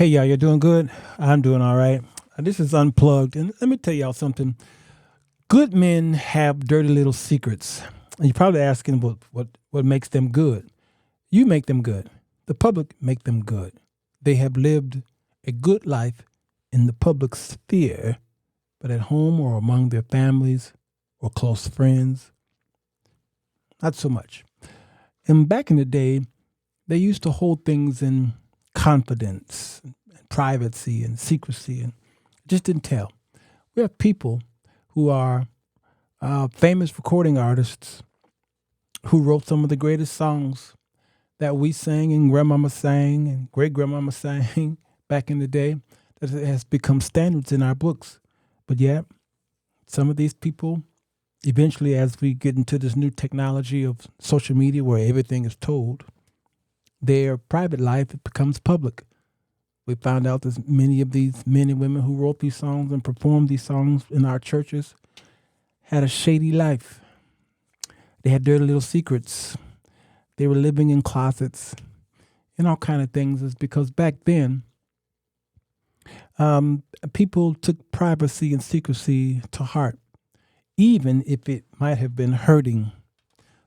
Hey, y'all, you're doing good? I'm doing all right. This is Unplugged. And let me tell y'all something. Good men have dirty little secrets. And you're probably asking what makes them good. You make them good. The public make them good. They have lived a good life in the public sphere, but at home or among their families or close friends, not so much. And back in the day, they used to hold things in confidence and privacy and secrecy and just didn't tell. We have people who are famous recording artists who wrote some of the greatest songs that we sang and grandmama sang and great grandmama sang back in the day that has become standards in our books. But yet, some of these people, eventually, as we get into this new technology of social media where everything is told, their private life becomes public. We found out that many of these men and women who wrote these songs and performed these songs in our churches had a shady life. They had dirty little secrets. They were living in closets and all kind of things. Is because back then, people took privacy and secrecy to heart, even if it might have been hurting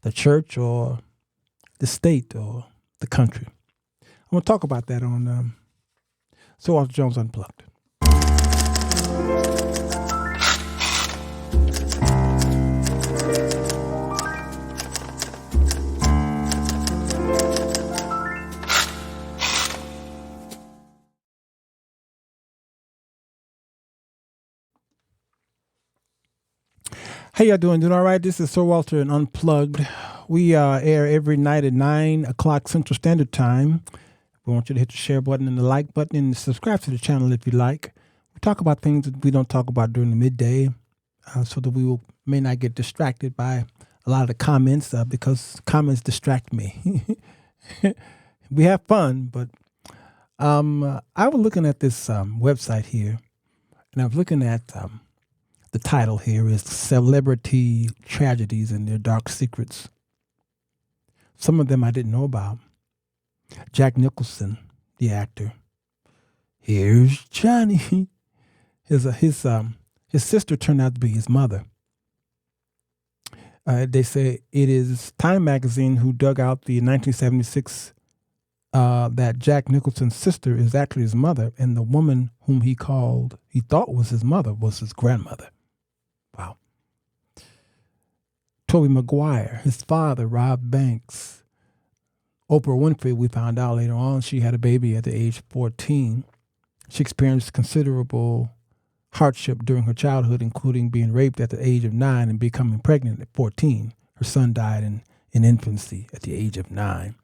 the church or the state or the country. I'm going to talk about that on Sirwalterj Jones Unplugged. How y'all doing? Doing all right? This is Sirwalterj and Unplugged. We air every night at 9 o'clock Central Standard Time. We want you to hit the share button and the like button and subscribe to the channel if you like. We talk about things that we don't talk about during the midday so that may not get distracted by a lot of the comments because comments distract me. We have fun, but I was looking at this website here, and I was looking at the title here is Celebrity Tragedies and Their Dark Secrets. Some of them I didn't know about. Jack Nicholson, the actor. Here's Johnny. His sister turned out to be his mother. They say it is Time magazine who dug out the 1976 that Jack Nicholson's sister is actually his mother, and the woman whom he thought was his mother was his grandmother. Wow. Tobey Maguire, his father, Rob Banks. Oprah Winfrey, we found out later on, she had a baby at the age of 14. She experienced considerable hardship during her childhood, including being raped at the age of 9 and becoming pregnant at 14. Her son died in infancy at the age of 9.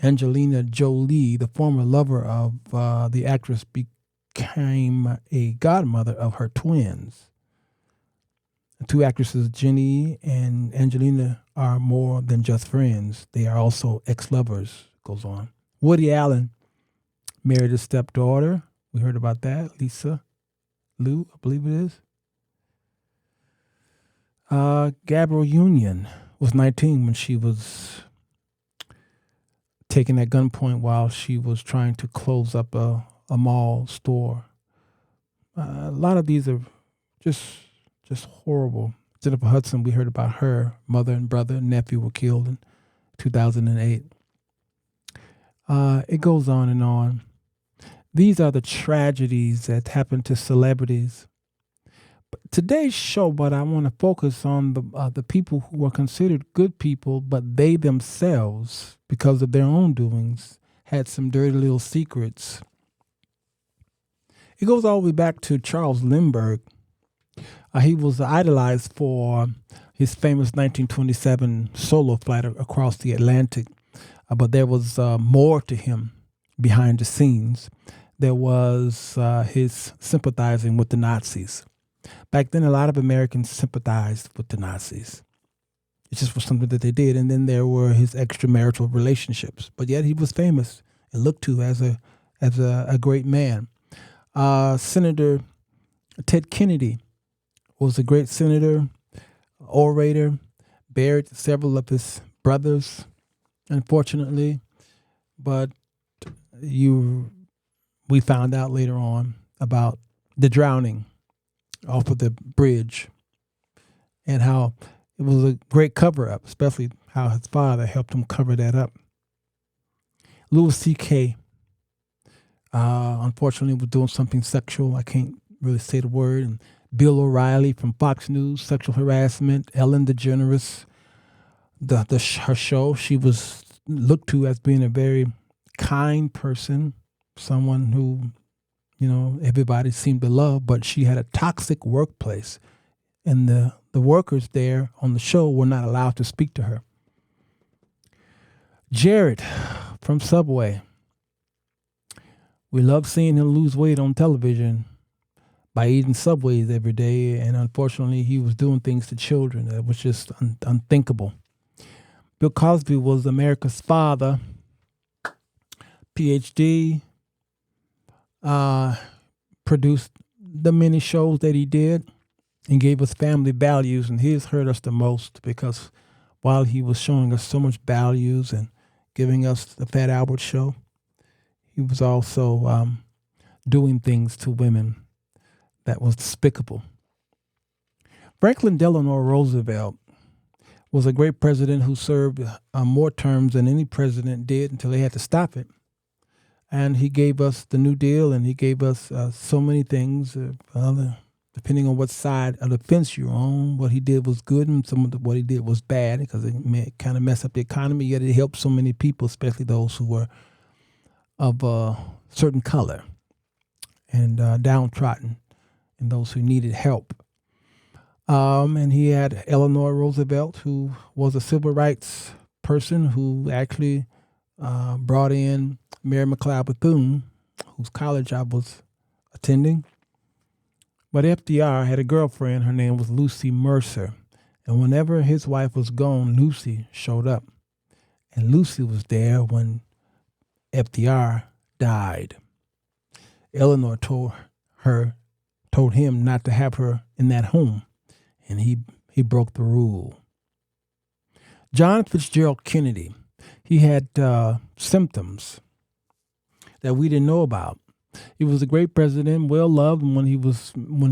Angelina Jolie, the former lover of the actress, became a godmother of her twins. The two actresses, Jenny and Angelina, are more than just friends. They are also ex-lovers, goes on. Woody Allen married his stepdaughter. We heard about that. Lisa Lou, I believe it is. Gabrielle Union was 19 when she was taken at gunpoint while she was trying to close up a mall store. A lot of these are just horrible. Jennifer Hudson, we heard about her mother and brother and nephew were killed in 2008. It goes on and on. These are the tragedies that happen to celebrities. But today's show, but I want to focus on the people who are considered good people, but they themselves, because of their own doings, had some dirty little secrets. It goes all the way back to Charles Lindbergh. He was idolized for his famous 1927 solo flight across the Atlantic, but there was more to him behind the scenes. There was his sympathizing with the Nazis. Back then, a lot of Americans sympathized with the Nazis. It just was something that they did. And then there were his extramarital relationships. But yet he was famous and looked to as a great man. Senator Ted Kennedy was a great senator, orator, buried several of his brothers, unfortunately. But we found out later on about the drowning off of the bridge and how it was a great cover up, especially how his father helped him cover that up. Louis C.K. Unfortunately was doing something sexual. I can't really say the word. And Bill O'Reilly from Fox News, sexual harassment. Ellen DeGeneres, her show, she was looked to as being a very kind person, someone who, everybody seemed to love, but she had a toxic workplace. And the workers there on the show were not allowed to speak to her. Jared from Subway. We love seeing him lose weight on television by eating Subways every day. And unfortunately, he was doing things to children that was just unthinkable. Bill Cosby was America's father, PhD, produced the many shows that he did and gave us family values. And his hurt us the most because while he was showing us so much values and giving us the Fat Albert Show, he was also doing things to women that was despicable. Franklin Delano Roosevelt was a great president who served more terms than any president did until they had to stop it. And he gave us the New Deal, and he gave us so many things. Depending on what side of the fence you're on, what he did was good, and what he did was bad because it kind of messed up the economy. Yet it helped so many people, especially those who were of a certain color and downtrodden, and those who needed help. And he had Eleanor Roosevelt, who was a civil rights person who actually brought in Mary McLeod Bethune, whose college I was attending. But FDR had a girlfriend. Her name was Lucy Mercer. And whenever his wife was gone, Lucy showed up. And Lucy was there when FDR died. Eleanor told him not to have her in that home. And he broke the rule. John Fitzgerald Kennedy, he had symptoms that we didn't know about. He was a great president, well loved. And when he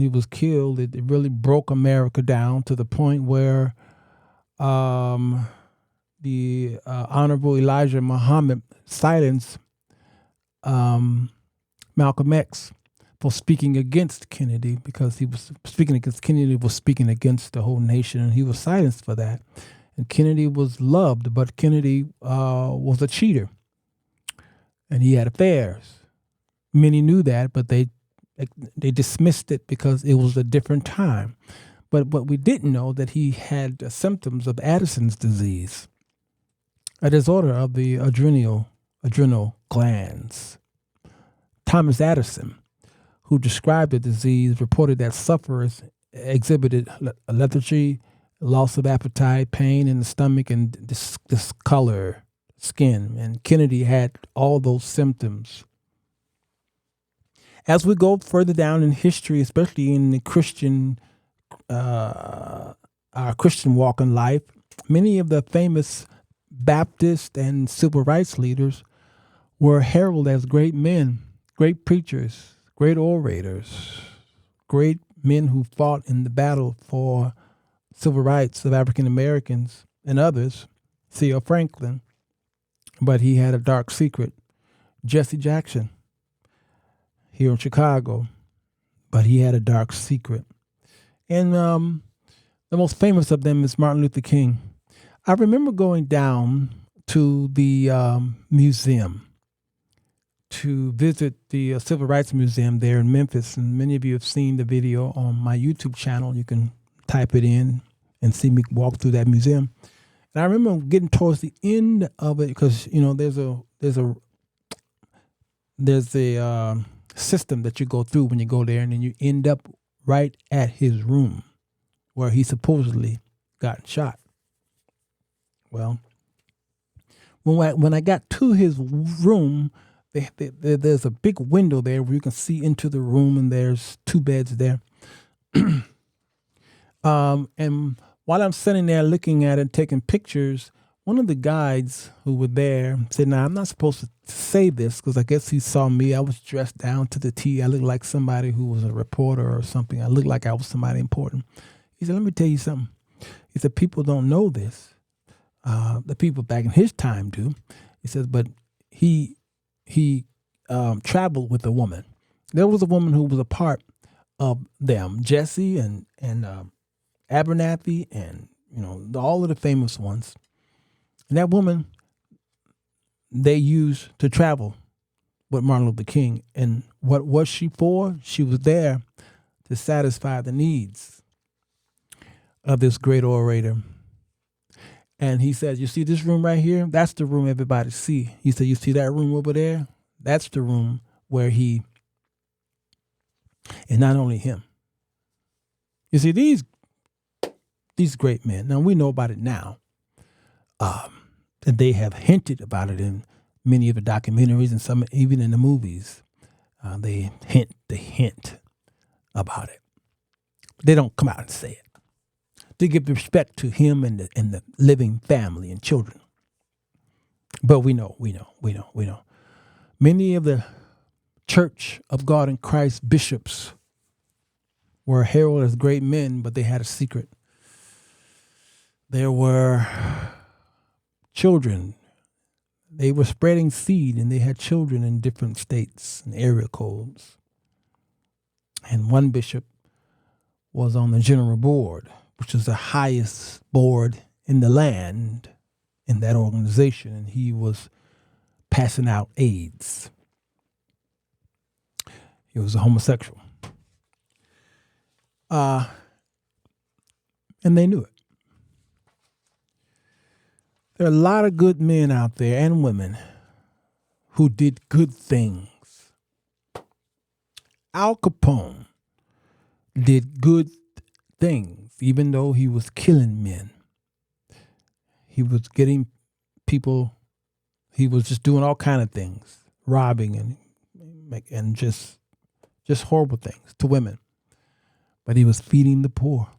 was killed, it really broke America down to the point where the Honorable Elijah Muhammad silenced Malcolm X for speaking against Kennedy, because he was speaking against Kennedy was speaking against the whole nation, and he was silenced for that. And Kennedy was loved, but Kennedy was a cheater, and he had affairs. Many knew that, but they dismissed it because it was a different time. But what we didn't know, that he had symptoms of Addison's disease, a disorder of the adrenal glands. Thomas Addison, who described the disease, reported that sufferers exhibited lethargy, loss of appetite, pain in the stomach, and discolor skin. And Kennedy had all those symptoms. As we go further down in history, especially in the Christian, our Christian walk in life, many of the famous Baptist and civil rights leaders were heralded as great men, great preachers, great orators, great men who fought in the battle for civil rights of African Americans and others. C.L. Franklin, but he had a dark secret. Jesse Jackson, here in Chicago, but he had a dark secret. And the most famous of them is Martin Luther King. I remember going down to the museum to visit the Civil Rights Museum there in Memphis. And many of you have seen the video on my YouTube channel. You can type it in and see me walk through that museum. And I remember getting towards the end of it because, there's a system that you go through when you go there, and then you end up right at his room where he supposedly got shot. Well, when I got to his room, there's a big window there where you can see into the room, and there's 2 beds there. And while I'm sitting there looking at it, taking pictures, One of the guides who were there said, "Now I'm not supposed to say this because I guess he saw me. I was dressed down to the T. I looked like somebody who was a reporter or something. I looked like I was somebody important." He said, "Let me tell you something." He said, "People don't know this. The people back in his time do." He says, "But he traveled with a woman. There was a woman who was a part of them, Jesse and Abernathy, and all of the famous ones. And that woman they used to travel with Martin Luther King. And what was she for? She was there to satisfy the needs of this great orator." And he said, "You see this room right here? That's the room everybody see." He said, "You see that room over there? That's the room where he," and not only him. You see, these great men, now we know about it now, and they have hinted about it in many of the documentaries and some even in the movies. They hint about it. They don't come out and say it. They give respect to him and the living family and children. But we know. Many of the Church of God in Christ bishops were heralded as great men, but they had a secret. There were children. They were spreading seed, and they had children in different states and area codes. And one bishop was on the general board, which is the highest board in the land in that organization, and he was passing out AIDS. He was a homosexual. And they knew it. There are a lot of good men out there and women who did good things. Al Capone did good things, even though he was killing men. He was getting people, he was just doing all kind of things, robbing and just horrible things to women. But he was feeding the poor.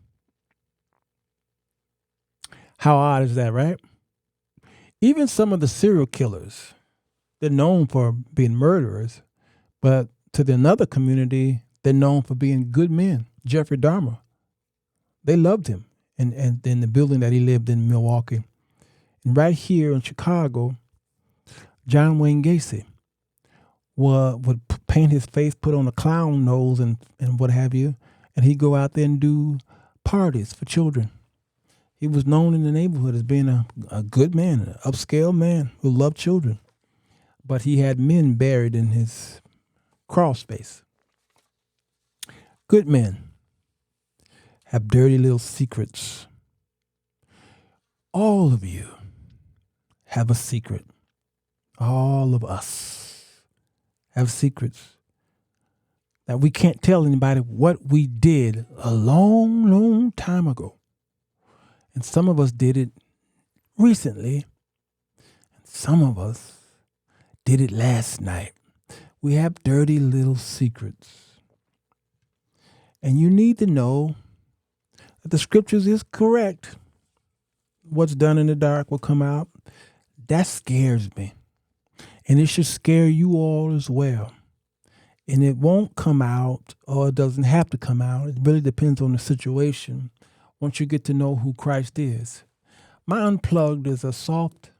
How odd is that, right? Even some of the serial killers, they're known for being murderers, but to another community, they're known for being good men. Jeffrey Dahmer, they loved him and in the building that he lived in Milwaukee. And right here in Chicago, John Wayne Gacy would paint his face, put on a clown nose and what have you, and he'd go out there and do parties for children. He was known in the neighborhood as being a good man, an upscale man who loved children. But he had men buried in his crawl space. Good men have dirty little secrets. All of you have a secret. All of us have secrets that we can't tell anybody what we did a long, long time ago. And some of us did it recently. And some of us did it last night. We have dirty little secrets. And you need to know that the scriptures is correct. What's done in the dark will come out. That scares me. And it should scare you all as well. And it won't come out, or it doesn't have to come out. It really depends on the situation. Once you get to know who Christ is. My Unplugged is a soft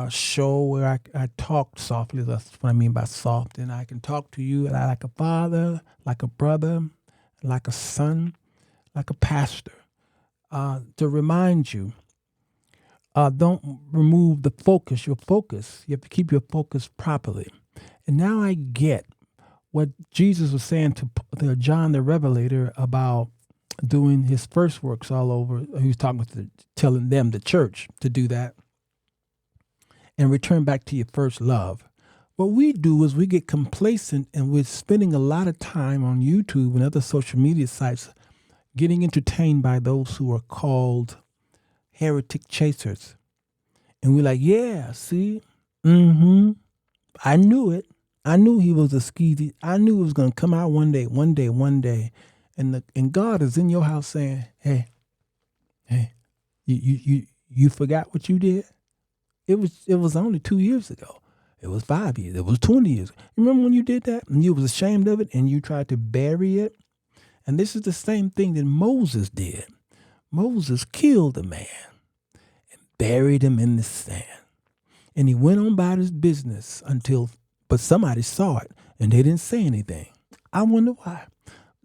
show where I talk softly. That's what I mean by soft. And I can talk to you like a father, like a brother, like a son, like a pastor. To remind you, don't remove the focus, your focus. You have to keep your focus properly. And now I get what Jesus was saying to John the Revelator about doing his first works all over. He was telling them, the church, to do that and return back to your first love. What we do is we get complacent and we're spending a lot of time on YouTube and other social media sites getting entertained by those who are called heretic chasers. And we're like, yeah, see, I knew it. I knew he was a skeezy. I knew it was going to come out one day. And God is in your house saying, hey, You forgot what you did? It was only 2 years ago. It was 5 years. It was 20 years. You remember when you did that and you was ashamed of it and you tried to bury it? And this is the same thing that Moses did. Moses killed a man and buried him in the sand. And he went on about his business but somebody saw it and they didn't say anything. I wonder why.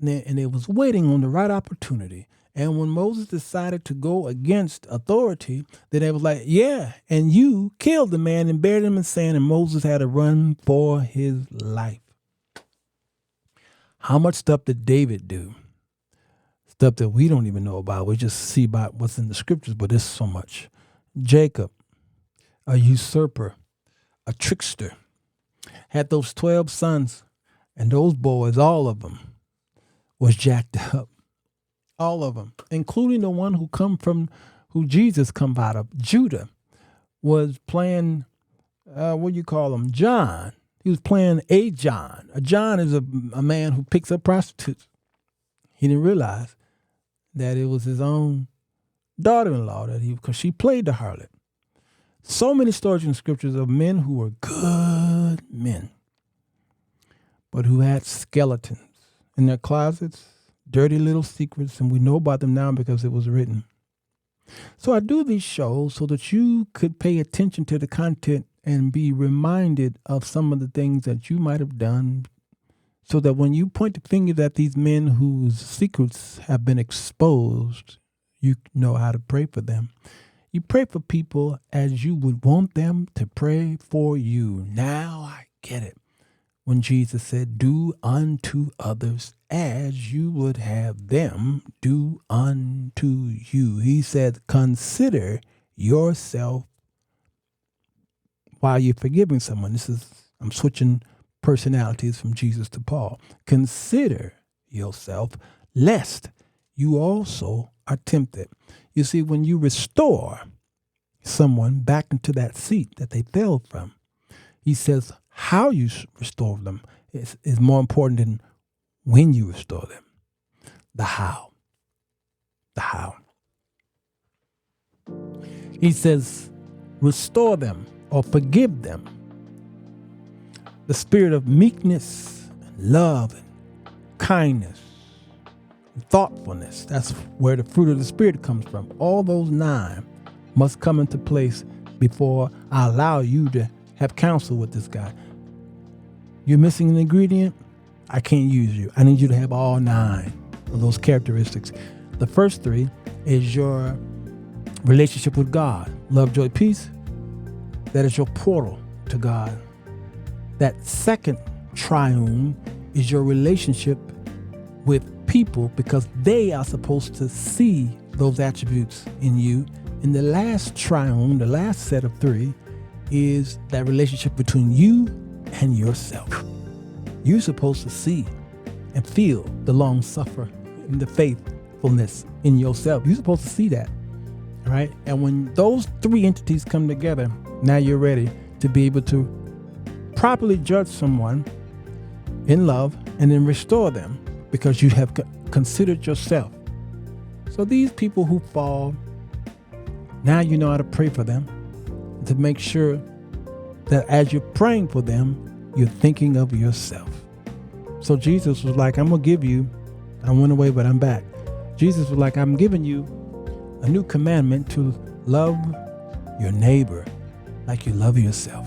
And it was waiting on the right opportunity. And when Moses decided to go against authority, then they was like, yeah, and you killed the man and buried him in sand, and Moses had to run for his life. How much stuff did David do? Stuff that we don't even know about. We just see about what's in the scriptures, but there's so much. Jacob, a usurper, a trickster, had those 12 sons, and those boys, all of them, was jacked up. All of them, including the one who Jesus come out of, Judah, was playing, what do you call him, John. He was playing a John. A John is a man who picks up prostitutes. He didn't realize that it was his own daughter-in-law because she played the harlot. So many stories in the scriptures of men who were good men, but who had skeletons in their closets, dirty little secrets, and we know about them now because it was written. So I do these shows so that you could pay attention to the content and be reminded of some of the things that you might have done, so that when you point the finger at these men whose secrets have been exposed, you know how to pray for them. You pray for people as you would want them to pray for you. Now I get it. When Jesus said, do unto others as you would have them do unto you. He said, consider yourself while you're forgiving someone. I'm switching personalities from Jesus to Paul. Consider yourself lest you also are tempted. You see, when you restore someone back into that seat that they fell from, he says, how you restore them is more important than when you restore them. The how. The how. He says, restore them or forgive them. The spirit of meekness, love, and kindness, and thoughtfulness. That's where the fruit of the Spirit comes from. All those 9 must come into place before I allow you to have counsel with this guy. You're missing an ingredient? I can't use you. I need you to have all 9 of those characteristics. The first 3 is your relationship with God. Love, joy, peace. That is your portal to God. That second triune is your relationship with people, because they are supposed to see those attributes in you. And the last triune, the last set of 3, is that relationship between you and yourself. You're supposed to see and feel the long suffering and the faithfulness in yourself. You're supposed to see that. All right. And when those 3 entities come together, now you're ready to be able to properly judge someone in love and then restore them, because you have considered yourself. So these people who fall, now you know how to pray for them, to make sure that as you're praying for them, you're thinking of yourself. So Jesus was like, I'm going to give you, I went away, but I'm back. Jesus was like, I'm giving you a new commandment to love your neighbor like you love yourself.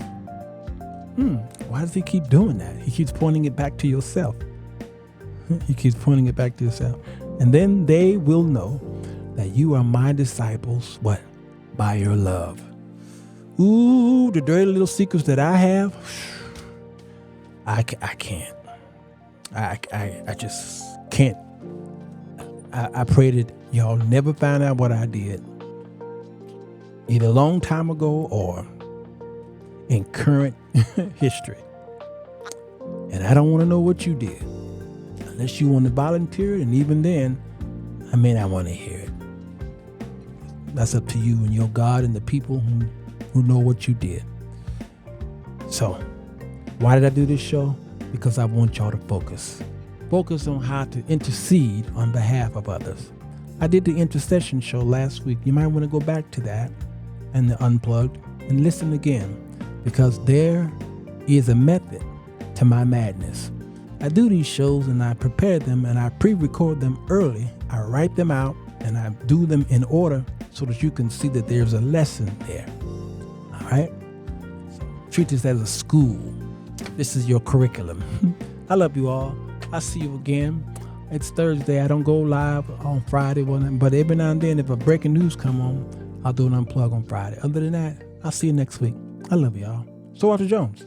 Why does he keep doing that? He keeps pointing it back to yourself. He keeps pointing it back to yourself. And then they will know that you are my disciples, what? By your love. Ooh, the dirty little secrets that I have, I can't. I just can't. I pray that y'all never find out what I did, either a long time ago or in current history. And I don't want to know what you did unless you want to volunteer it. And even then, I may not want to hear it. That's up to you and your God and the people who know what you did. So, why did I do this show? Because I want y'all to focus. Focus on how to intercede on behalf of others. I did the intercession show last week. You might want to go back to that and the Unplugged and listen again, because there is a method to my madness. I do these shows and I prepare them and I pre-record them early. I write them out and I do them in order so that you can see that there's a lesson there. All right? So treat this as a school. This is your curriculum. I love you all. I'll see you again. It's Thursday. I don't go live on Friday, but every now and then, if a breaking news come on, I'll do an unplug on Friday. Other than that, I'll see you next week. I love y'all. Sirwalterj Jones.